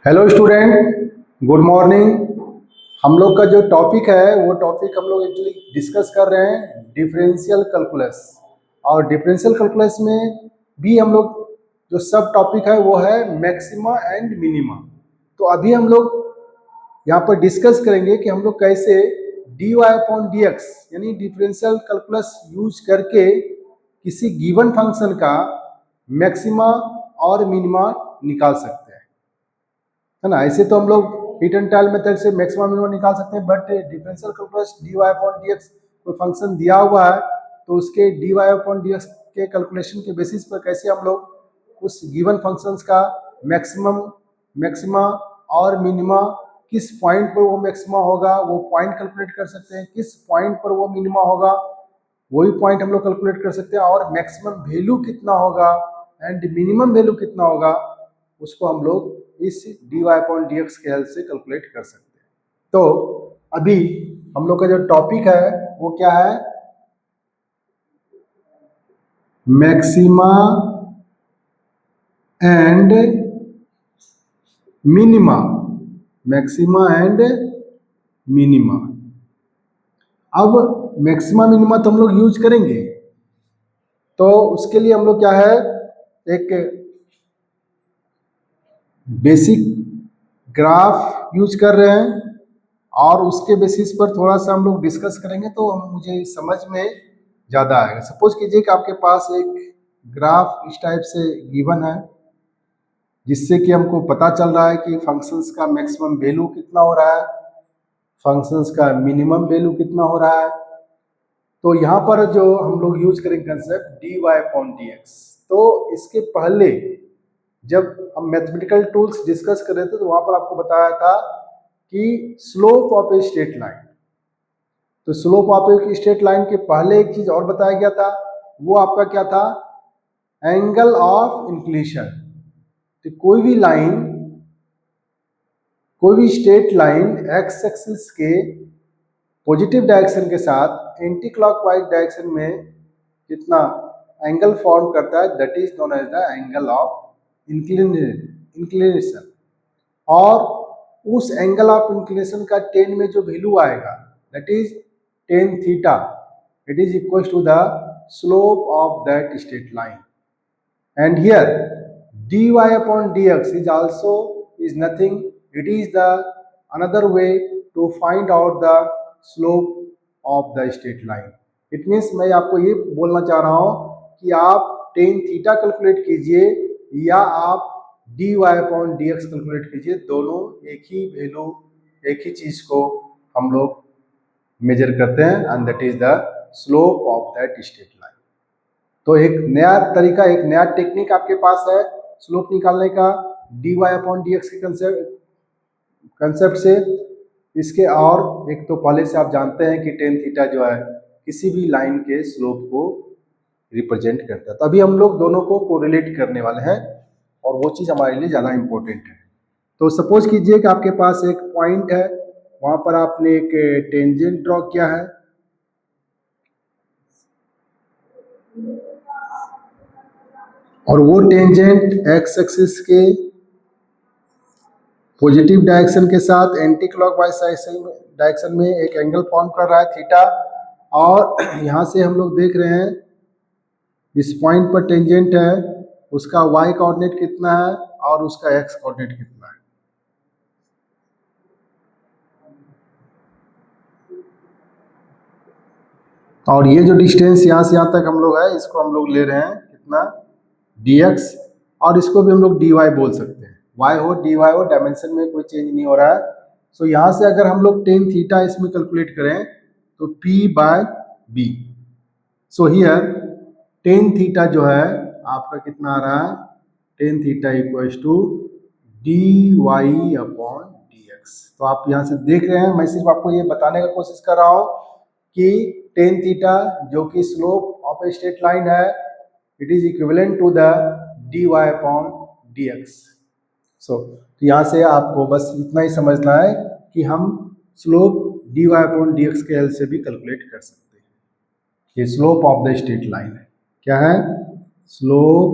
Hello student, good morning. हम लोग का जो टॉपिक है वो टॉपिक हम लोग एक्चुअली डिस्कस कर रहे हैं डिफरेंशियल कैलकुलस। और डिफरेंशियल कैलकुलस में भी हम लोग जो सब टॉपिक है वो है मैक्सिमा एंड मिनिमा। तो अभी हम लोग यहाँ पर डिस्कस करेंगे कि हम लोग कैसे d Y upon D x यानी डिफरेंशियल कैलकुलस यूज करके किसी गिवन फंक्शन का मैक्सिमा और मिनिमा निकाल सकते हैं, है ना। ऐसे तो हम लोग हिट एंड टाइल मेथड से मैक्सिमम मिनिमम निकाल सकते हैं, but differential calculus d Y upon D x कोई फंक्शन दिया हुआ है तो उसके d Y upon D x के कैलकुलेशन के बेसिस पर कैसे हम लोग उस गिवन फंक्शंस का मैक्सिमम, मैक्सिमा और मिनिमा, किस पॉइंट पर वो मैक्सिमा होगा वो पॉइंट कैलकुलेट कर सकते हैं, किस पॉइंट पर वो मिनिमा होगा वही पॉइंट हम लोग कैलकुलेट कर सकते हैं, और मैक्सिमम वैल्यू कितना होगा एंड मिनिमम वैल्यू कितना होगा उसको हम लोग इस d Y upon D x के हेल्प से कैलकुलेट कर सकते हैं। तो अभी हम लोग का जो टॉपिक है वो क्या है, maxima and minima. Maxima and minima. अब मैक्सिमा मिनिमा तो हम लोग यूज करेंगे, तो उसके लिए हम लोग क्या है, एक बेसिक ग्राफ यूज कर रहे हैं और उसके बेसिस पर थोड़ा सा हम लोग डिस्कस करेंगे तो मुझे समझ में ज़्यादा आएगा। सपोज कीजिए कि आपके पास एक ग्राफ इस टाइप से गिवन है जिससे कि हमको पता चल रहा है कि फंक्शंस का मैक्सिमम वैल्यू कितना हो रहा है, फंक्शंस का मिनिमम वैल्यू कितना हो रहा है। तो यहाँ पर जो हम लोग यूज करेंगे concept d Y upon D x. तो इसके पहले जब हम मैथमेटिकल टूल्स डिस्कस कर रहे थे तो वहां पर आपको बताया था कि slope of a straight line. तो slope of a straight line के पहले एक चीज और बताया गया था, वो आपका क्या था, एंगल ऑफ इंक्लिनेशन। तो कोई भी लाइन, कोई भी स्ट्रेट लाइन एक्स एक्सिस के पॉजिटिव डायरेक्शन के साथ एंटी क्लॉकवाइज डायरेक्शन में जितना एंगल फॉर्म करता है that is known as the angle of inclination. और उस एंगल ऑफ इंक्लिनेशन का टेन में जो वैल्यू आएगा that is tan theta, it is equal to the slope of that straight line. And here dy upon dx is also is nothing, it is the another way to find out the slope of the straight line. It means मैं आपको ये बोलना चाह रहा हूँ कि आप tan theta calculate कीजिए या आप dy upon dx कैलकुलेट कीजिए, दोनों एक ही वैल्यू, एक ही चीज को हम लोग मेजर करते हैं and that is the slope of that straight line. तो एक नया तरीका, एक नया टेक्निक आपके पास है स्लोप निकालने का d Y upon D x के कंसेप्ट से। इसके और एक तो पहले से आप जानते हैं कि टेन थीटा जो है किसी भी लाइन के स्लोप को रिप्रेजेंट करता है। तो अभी हम लोग दोनों को कोरिलेट करने वाले हैं और वो चीज़ हमारे लिए ज़्यादा इंपॉर्टेंट है। तो सपोज कीजिए कि आपके पास एक पॉइंट है, वहाँ पर आपने एक टेंजेंट ड्रॉ किया है और वो टेंजेंट एक्स एक्सिस के पॉजिटिव डायरेक्शन के साथ एंटी क्लॉकवाइज डायरेक्शन में एक एंगल फॉर्म कर रहा है थीटा। और यहाँ से हम लोग देख रहे हैं इस पॉइंट पर टेंजेंट है, उसका वाई कोऑर्डिनेट कितना है और उसका एक्स कोऑर्डिनेट कितना है। और ये जो डिस्टेंस यहाँ से यहाँ तक हम लोग है इसको हम लोग ले रहे हैं कितना, dx, और इसको भी हम लोग dy बोल सकते हैं। y हो dy हो, डायमेंशन में कोई चेंज नहीं हो रहा है। सो यहाँ से अगर हम लोग टेन थीटा इसमें कैलकुलेट करें तो p by b। So here tan theta जो है आपका कितना आ रहा है, tan theta equals to d Y upon D x. तो आप यहाँ से देख रहे हैं, मैं सिर्फ आपको ये बताने का कोशिश कर रहा हूँ कि टेन थीटा जो कि slope of a straight line है it is equivalent to the D Y upon D X. So यहाँ से आपको बस इतना ही समझना है कि हम slope d Y upon D x के हेल्प से भी कैलकुलेट कर सकते हैं। ये slope of the straight line है, क्या है, slope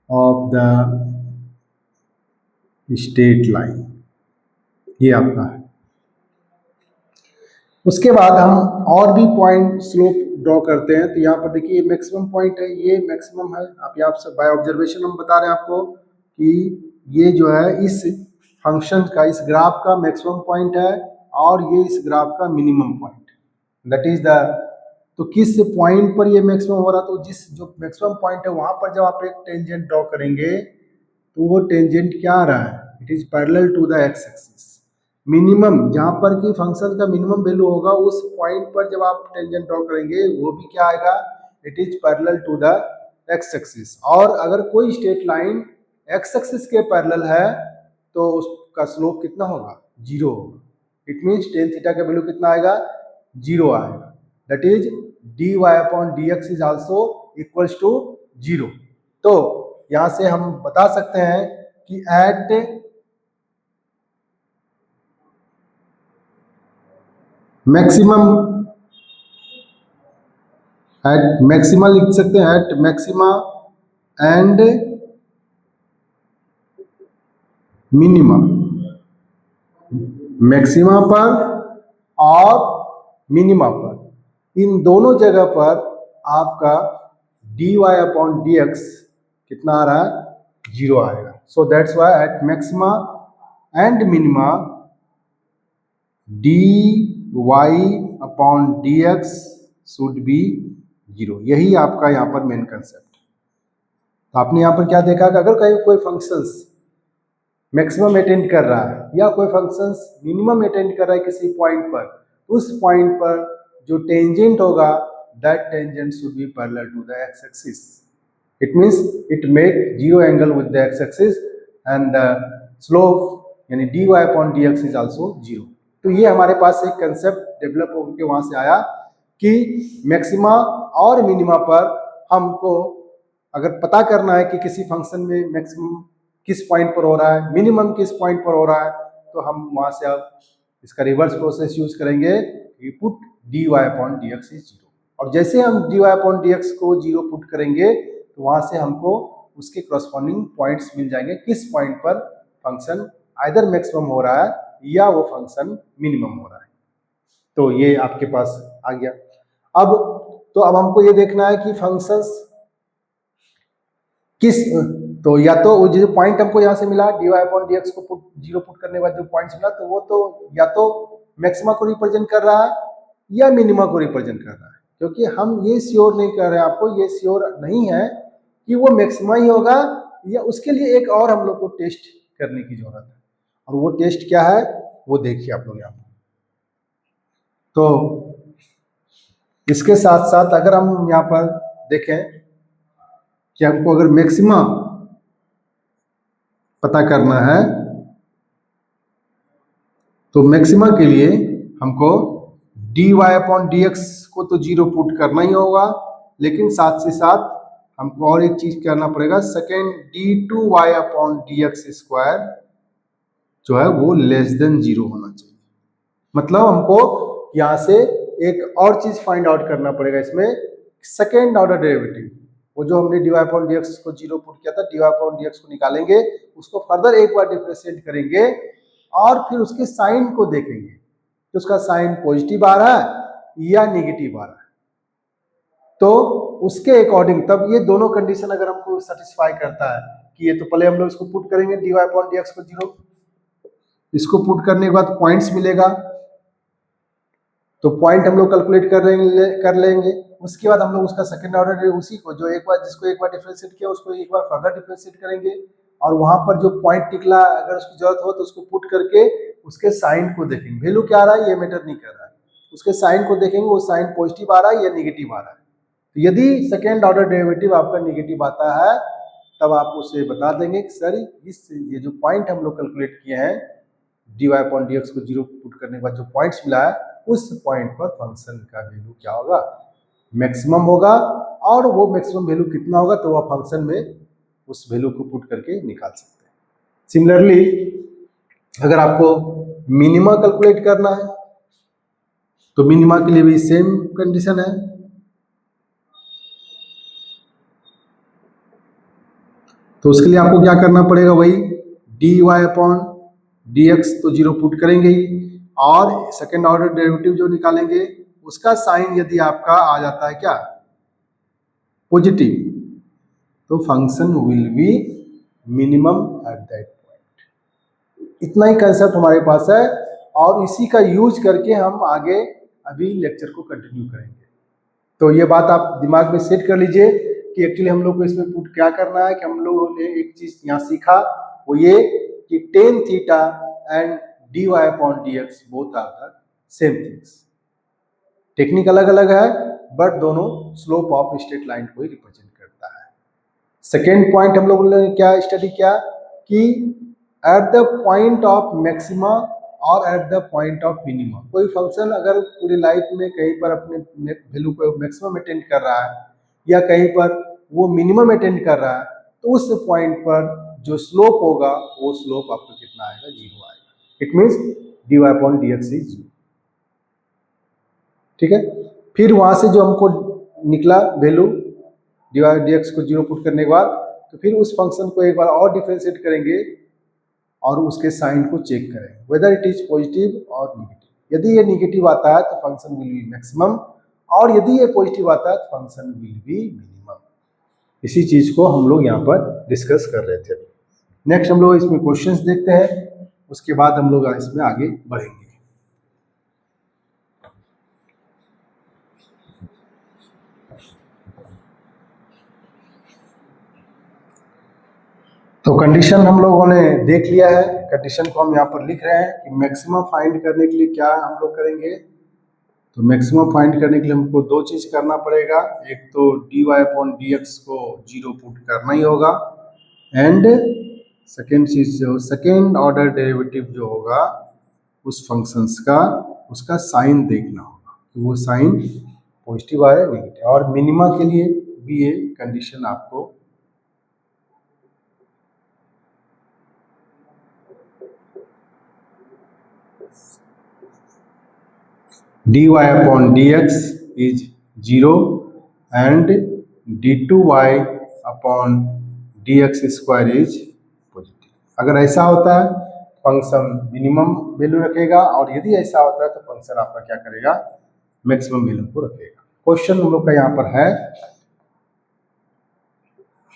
of the straight line, ये आपका है। उसके बाद हम और भी पॉइंट स्लोप ड्रॉ करते हैं। तो यहाँ पर देखिए मैक्सिमम पॉइंट है, ये मैक्सिमम है। आप यहाँ से बाय ऑब्जर्वेशन हम बता रहे हैं आपको कि ये जो है इस फंक्शन का, इस ग्राफ का मैक्सिमम पॉइंट है और ये इस ग्राफ का minimum point, that is the. तो किस पॉइंट पर ये मैक्सिमम हो रहा, तो जिस जो मैक्सिमम पॉइंट है वहां पर जब आप एक टेंजेंट ड्रॉ करेंगे तो वो टेंजेंट क्या आ रहा है, it is parallel to the x axis. Minimum जहां पर कि फंक्शन का मिनिमम वैल्यू होगा उस पॉइंट पर जब आप टेंजेंट ड्रॉ करेंगे वो भी क्या आएगा, it is parallel to the x axis. और अगर कोई स्ट्रेट लाइन एक्स एक्सिस के पैरेलल है तो उसका स्लोप कितना होगा, जीरो होगा। इट मीन्स टेन थीटा का वैल्यू कितना आएगा, जीरो आएगा। That is dy upon dx is also equals to zero. तो यहां से हम बता सकते हैं कि एट मैक्सिमम, एट मैक्सिमा लिख सकते हैं, at maxima and minima, maxima पर और मिनिमा पर, इन दोनों जगह पर आपका dy अपॉन dx कितना आ रहा है, जीरो आएगा। So that's why at maxima and minima dy upon dx should be zero. यही आपका यहाँ पर मेन कंसेप्ट। तो आपने यहाँ पर क्या देखा कि अगर कहीं कोई फंक्शंस मैक्सिमम अटेंड कर रहा है या कोई फंक्शंस मिनिमम अटेंड कर रहा है किसी पॉइंट पर, उस पॉइंट पर जो टेंजेंट होगा that tangent should be parallel to the x axis. It means it make zero angle with the x axis and the slope यानी dy upon dx is also zero. तो ये हमारे पास एक कंसेप्ट डेवलप होकर के वहां से आया कि मैक्सिमा और मिनिमा पर हमको अगर पता करना है कि किसी फंक्शन में मैक्सिमम किस पॉइंट पर हो रहा है, मिनिमम किस पॉइंट पर हो रहा है, तो हम वहां से अब इसका रिवर्स प्रोसेस यूज करेंगे, put dy upon dx is zero. और जैसे हम dy अपॉन dx को जीरो पुट करेंगे तो वहां से हमको उसके करस्पॉन्डिंग पॉइंट्स मिल जाएंगे, किस पॉइंट पर फंक्शन आइदर मैक्सिमम हो रहा है या वो फंक्शन मिनिमम हो रहा है। तो ये आपके पास आ गया। अब हमको ये देखना है कि फंक्शंस किस, तो या तो वो जो पॉइंट हमको यहाँ से मिला dy अपॉन dx को जीरो पुट करने के बाद जो पॉइंट्स मिला तो वो तो या तो मैक्सिमा को रिप्रेजेंट कर रहा है या मिनिमा को रिप्रेजेंट कर रहा है। क्योंकि हम ये श्योर नहीं कर रहे हैं, आपको ये श्योर नहीं है कि वो मैक्सिमा ही होगा या उसके लिए एक और हम लोग को टेस्ट करने की जरूरत है। और वो टेस्ट क्या है वो देखिए आप लोग यहाँ पर। तो इसके साथ साथ अगर हम यहाँ पर देखें कि हमको अगर मैक्सिमा पता करना है तो मैक्सिमा के लिए हमको dy अपॉन dx को तो जीरो पुट करना ही होगा, लेकिन साथ से साथ हमको और एक चीज करना पड़ेगा, second d2y upon dx square जो है वो लेस देन जीरो होना चाहिए। मतलब हमको यहाँ से एक और चीज फाइंड आउट करना पड़ेगा इसमें, सेकेंड ऑर्डर डेरिवेटिव। वो जो हमने dy अपॉन dx को जीरो पुट किया था, dy अपॉन dx को निकालेंगे, उसको फर्दर एक बार डिफरेंशिएट करेंगे और फिर उसके साइन को देखेंगे कि उसका साइन पॉजिटिव आ रहा है या नेगेटिव आ रहा है। तो उसके अकॉर्डिंग तब ये दोनों कंडीशन अगर हमको सेटिस्फाई करता है कि ये, तो पहले हम लोग इसको पुट करेंगे dy अपॉन dx को जीरो, इसको पुट करने के बाद पॉइंट्स मिलेगा तो पॉइंट हम लोग कैलकुलेट कर लेंगे। उसके बाद हम लोग उसका सेकंड ऑर्डर उसी को जो एक बार जिसको एक बार डिफरेंशिएट किया उसको एक बार फर्दर डिफरेंशिएट करेंगे और वहां पर जो पॉइंट निकला अगर उसकी जरूरत हो तो उसको पुट करके उसके साइन को देखेंगे, वैल्यू क्या आ रहा है ये मैटर नहीं कर रहा है, उसके साइन को देखेंगे वो साइन पॉजिटिव आ रहा है या नेगेटिव आ रहा है। तो यदि सेकेंड ऑर्डर डेरिवेटिव आपका नेगेटिव आता है तब आप उसे बता देंगे कि सर ये जो पॉइंट हम लोग कैलकुलेट किए हैं dy अपॉन dx को जीरो पुट करने के बाद जो पॉइंट्स मिला है उस पॉइंट पर फंक्शन का वैल्यू क्या होगा, मैक्सिमम होगा। और वो मैक्सिमम वैल्यू कितना होगा तो वह फंक्शन में उस वैल्यू को पुट करके निकाल सकते हैं। सिमिलरली अगर आपको मिनिमा कैलकुलेट करना है तो मिनिमा के लिए भी सेम कंडीशन है। तो उसके लिए आपको क्या करना पड़ेगा, वही d Y upon D x तो जीरो पुट करेंगे ही, और सेकेंड ऑर्डर डेरिवेटिव जो निकालेंगे उसका साइन यदि आपका आ जाता है क्या, पॉजिटिव, तो function will be minimum at that point. इतना ही कंसेप्ट हमारे पास है, और इसी का यूज करके हम आगे अभी लेक्चर को कंटिन्यू करेंगे। तो ये बात आप दिमाग में सेट कर लीजिए कि एक्चुअली हम लोग को इसमें पुट क्या करना है, कि हम लोगों ने एक चीज यहाँ सीखा, वो ये कि tan theta and d Y upon D x both are the same things. Technique अलग अलग है, बट दोनों स्लोप ऑफ स्ट्रेट लाइन को ही रिप्रेजेंट करता है। सेकेंड पॉइंट हम लोगों ने क्या स्टडी किया कि at the point of maxima और at the point of minima, कोई फंक्शन अगर पूरी लाइफ में कहीं पर अपने वैल्यू को मैक्सिमम अटेंड कर रहा है या कहीं पर वो मिनिमम अटेंड कर रहा है, तो उस पॉइंट पर जो स्लोप होगा वो स्लोप आपको कितना आएगा, जीरो आएगा। It means d Y upon D x is zero. ठीक है, फिर वहां से जो हमको निकला value d y d x को जीरो पुट करने के बाद, तो फिर उस फंक्शन को एक बार और डिफरेंशिएट करेंगे और उसके साइन को चेक करें वेदर इट इज पॉजिटिव और निगेटिव। यदि ये निगेटिव आता है तो फंक्शन विल बी मैक्सिमम, और यदि ये पॉजिटिव आता है तो फंक्शन विल बी मिनिमम। इसी चीज को हम लोग यहाँ पर डिस्कस कर रहे थे। नेक्स्ट हम लोग इसमें क्वेश्चंस देखते हैं, उसके बाद हम लोग इसमें आगे बढ़ेंगे। तो कंडीशन हम लोगों ने देख लिया है, कंडीशन को हम यहाँ पर लिख रहे हैं कि मैक्सिमम फाइंड करने के लिए क्या हम लोग करेंगे। तो मैक्सिमम फाइंड करने के लिए हमको दो चीज करना पड़ेगा, एक तो d Y upon D x को जीरो पुट करना ही होगा, एंड सेकेंड चीज जो सेकेंड ऑर्डर डेरिवेटिव जो होगा उस फंक्शंस का उसका साइन देखना होगा कि वो साइन पॉजिटिव आए नेगेटिव। और मिनिमा के लिए भी ये कंडीशन आपको dy upon dx is 0 and d2y upon dx square is positive. अगर ऐसा होता है फंक्शन मिनिमम वैल्यू रखेगा, और यदि ऐसा होता है तो फंक्शन आपका क्या करेगा, मैक्सिमम वैल्यू को रखेगा। क्वेश्चन हम लोग का यहाँ पर है,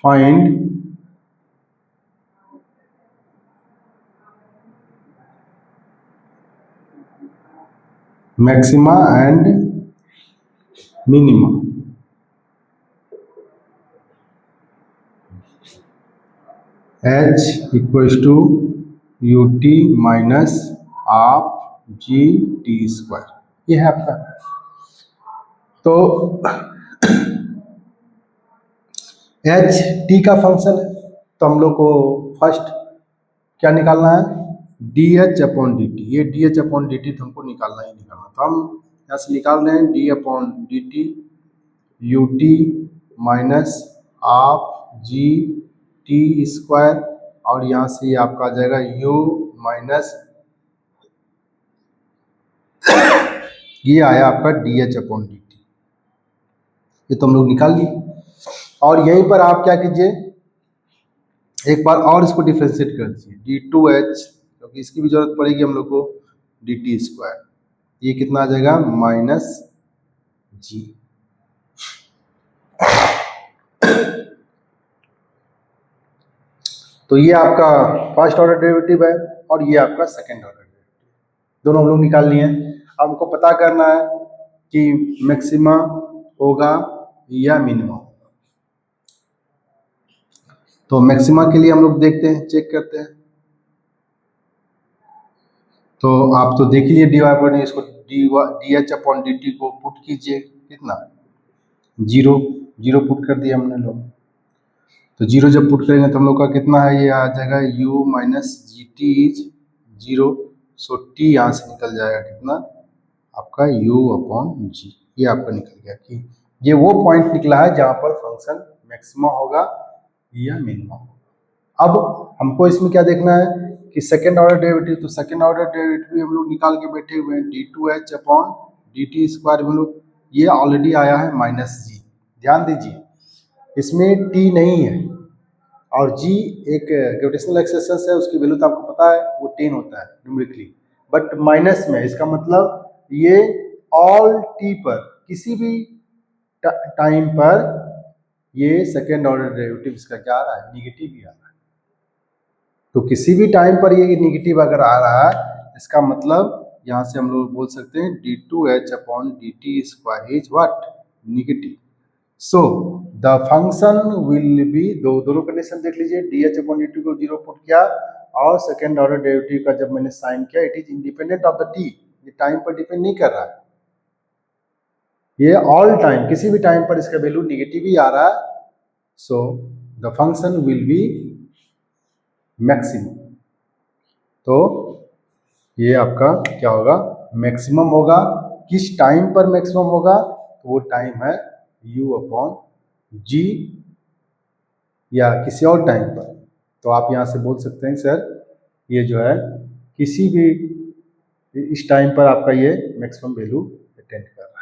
find maxima and minima h equals to u t minus half g t square, ये है आपका। तो h t का फंक्शन है, तो हम लोग को फर्स्ट क्या निकालना है, D H upon D T. ये D H upon D T तो हमको निकालना ही निकालना, तो हम यहाँ से निकाल रहे हैं D upon D T U t minus half g t square, और यहाँ से आपका आ जाएगा u माइनस ये आया आपका D H upon D T. ये तो हम लोग निकाल लिए, और यहीं पर आप क्या कीजिए, एक बार और इसको डिफ्रेंशिएट कर दीजिए डी टू एच, क्योंकि इसकी भी जरूरत पड़ेगी हम लोग को, डी टी स्क्वायर, ये कितना आ जाएगा माइनस जी। तो ये आपका फर्स्ट ऑर्डर डेरिवेटिव है और ये आपका सेकेंड ऑर्डर डेरिवेटिव, दोनों हम लोग निकाल लिए हैं। अब हमको पता करना है कि मैक्सिमा होगा या मिनिमा होगा। तो मैक्सिमा के लिए हम लोग देखते हैं, चेक करते हैं। तो आप तो देख लीजिए डी वाई पर, इसको D H upon D T को पुट कीजिए, कितना जीरो, जीरो पुट कर दिया हमने लोग। तो जीरो जब पुट करेंगे तो हम लोग का कितना है, ये आ जाएगा u minus G T is zero, so t यहाँ से निकल जाएगा कितना आपका u अपॉन जी। ये आपका निकल गया कि ये वो पॉइंट निकला है जहाँ पर फंक्शन मैक्सिमा होगा या मिनिमा होगा। अब हमको इसमें क्या देखना है कि सेकेंड ऑर्डर डेरिवेटिव, तो सेकेंड ऑर्डर डेरिवेटिव हम लोग निकाल के बैठे हुए हैं, d two h upon D t square हम लोग, ये ऑलरेडी आया है माइनस जी। ध्यान दीजिए इसमें t नहीं है, और जी एक ग्रेविटेशनल एक्सेलरेशन है, उसकी वैल्यू तो आपको पता है वो 10 होता है न्यूमेरिकली, बट माइनस में, इसका मतलब ये ऑल टी पर, किसी भी टाइम पर ये सेकेंड ऑर्डर डेरिवेटिव इसका क्या आ रहा है, निगेटिव ही आ रहा है। तो किसी भी टाइम पर ये निगेटिव अगर आ रहा है, इसका मतलब यहाँ से हम लोग बोल सकते हैं d2h upon dt square is what, negative. So the function will be, दोनों कंडीशन देख लीजिए, dh अपॉन dt को 0 पुट किया और सेकेंड ऑर्डर डेरिवेटिव का जब मैंने साइन किया, it is independent of the t, ये टाइम पर डिपेंड नहीं कर रहा है, ये ऑल टाइम, किसी भी टाइम पर इसका वैल्यू निगेटिव ही आ रहा है। So the function will be maximum, तो ये आपका क्या होगा, मैक्सिमम होगा। किस टाइम पर मैक्सिमम होगा, तो वो टाइम है u अपॉन जी, या किसी और टाइम पर। तो आप यहाँ से बोल सकते हैं सर ये जो है किसी भी इस टाइम पर आपका ये मैक्सिमम वैल्यू अटेंड कर रहा है।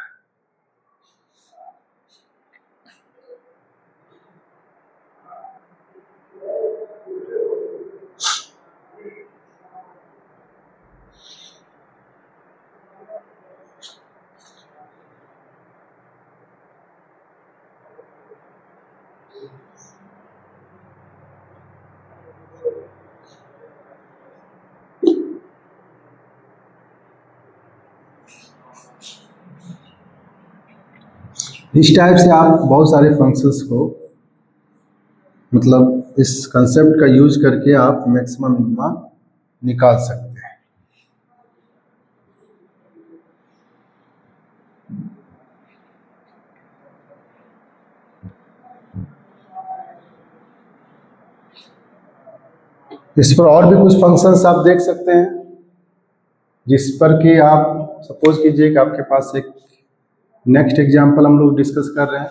इस टाइप से आप बहुत सारे फंक्शंस को, मतलब इस कंसेप्ट का यूज करके आप मैक्सिमम मिनिमा निकाल सकते हैं। इस पर और भी कुछ फंक्शंस आप देख सकते हैं, जिस पर कि आप सपोज कीजिए कि आपके पास एक नेक्स्ट एग्जाम्पल हम लोग डिस्कस कर रहे हैं,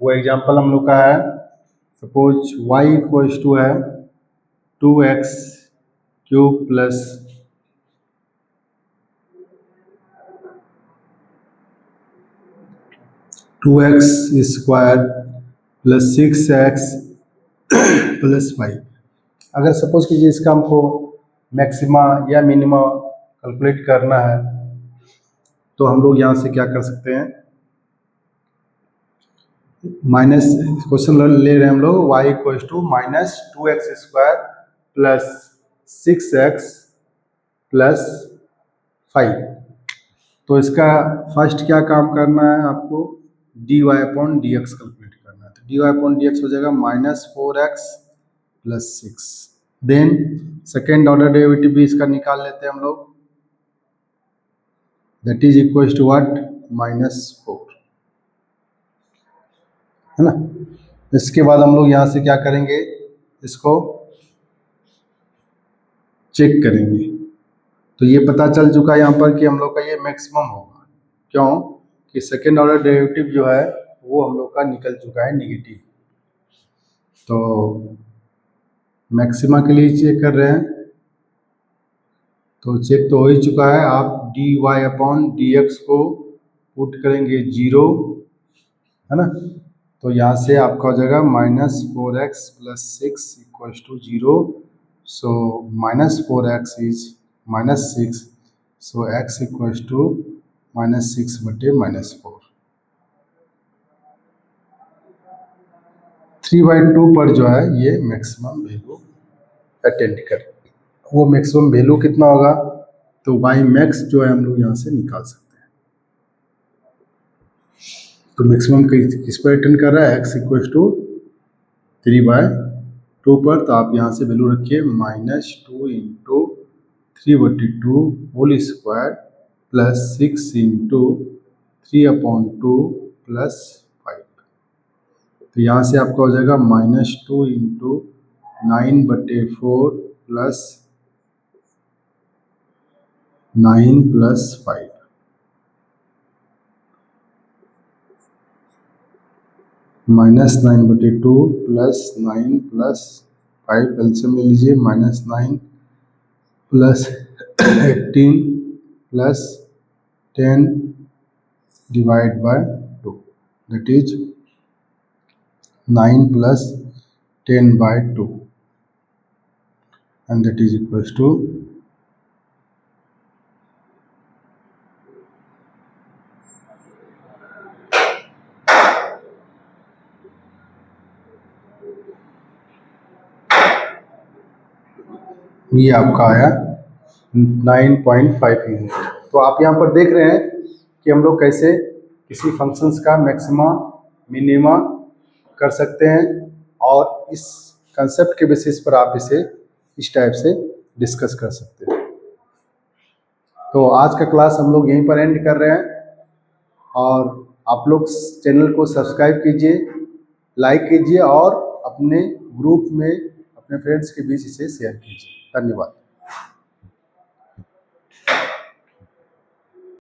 वो एग्जाम्पल हम लोग का है, सपोज y इक्वल्स टू है 2x cube plus 2x square plus 6x plus 5। अगर सपोज कीजिए इसका हमको मैक्सिमा या मिनिमा कैलकुलेट करना है, तो हम लोग यहाँ से क्या कर सकते हैं, माइनस क्वेश्चन ले रहे हैं हम लोग, y equals to minus 2x square plus 6x plus 5। तो इसका फर्स्ट क्या काम करना है आपको, dy अपॉन dx कैलकुलेट करना है। तो dy अपॉन dx हो जाएगा minus 4x plus 6। Then second order derivative भी इसका निकाल लेते हैं हम लोग, that is equals to what, -4, है ना। इसके बाद हम लोग यहाँ से क्या करेंगे, इसको चेक करेंगे। तो ये पता चल चुका है यहाँ पर कि हम लोग का ये मैक्सिमम होगा, क्यों कि सेकेंड ऑर्डर डेरिवेटिव जो है वो हम लोग का निकल चुका है निगेटिव। तो मैक्सिमा के लिए चेक कर रहे हैं, तो चेक तो हो ही चुका है। आप dy अपॉन dx को पुट करेंगे 0, है ना। तो यहाँ से आपका हो जाएगा -4x plus 6 equals to 0। So -4x is -6, so x equals to -6 बटे -4। 3/2 पर जो है ये मैक्सिमम वैल्यू अटेंड कर, वो मैक्सिमम वैल्यू कितना होगा, तो वाई मैक्स जो है हम लोग यहाँ से निकाल सकते हैं। तो मैक्सिमम किस पर अटेंड कर रहा है, एक्स इक्वल्स टू 3/2 पर। तो आप यहाँ से वैल्यू रखिए -2 into 3/2 whole square plus 6 into 3/2 plus 5। तो यहाँ से आपका हो जाएगा -2 into 9/4 plus 9 plus 5, -9/2 plus 9 plus 5, LCM ले लीजिए, -9 plus 18 plus 10 divide by 2, that is 9 plus 10/2 and that is equals to ये आपका आया 9.5 यूनिट। तो आप यहाँ पर देख रहे हैं कि हम लोग कैसे किसी फंक्शंस का मैक्सिमा मिनिमा कर सकते हैं और इस कंसेप्ट के बेसिस पर आप इसे इस टाइप से डिस्कस कर सकते हैं। तो आज का क्लास हम लोग यहीं पर एंड कर रहे हैं और आप लोग चैनल को सब्सक्राइब कीजिए, लाइक कीजिए और अपने ग्रुप में अपने फ्रेंड्स के बीच इसे शेयर कीजिए। धन्यवाद।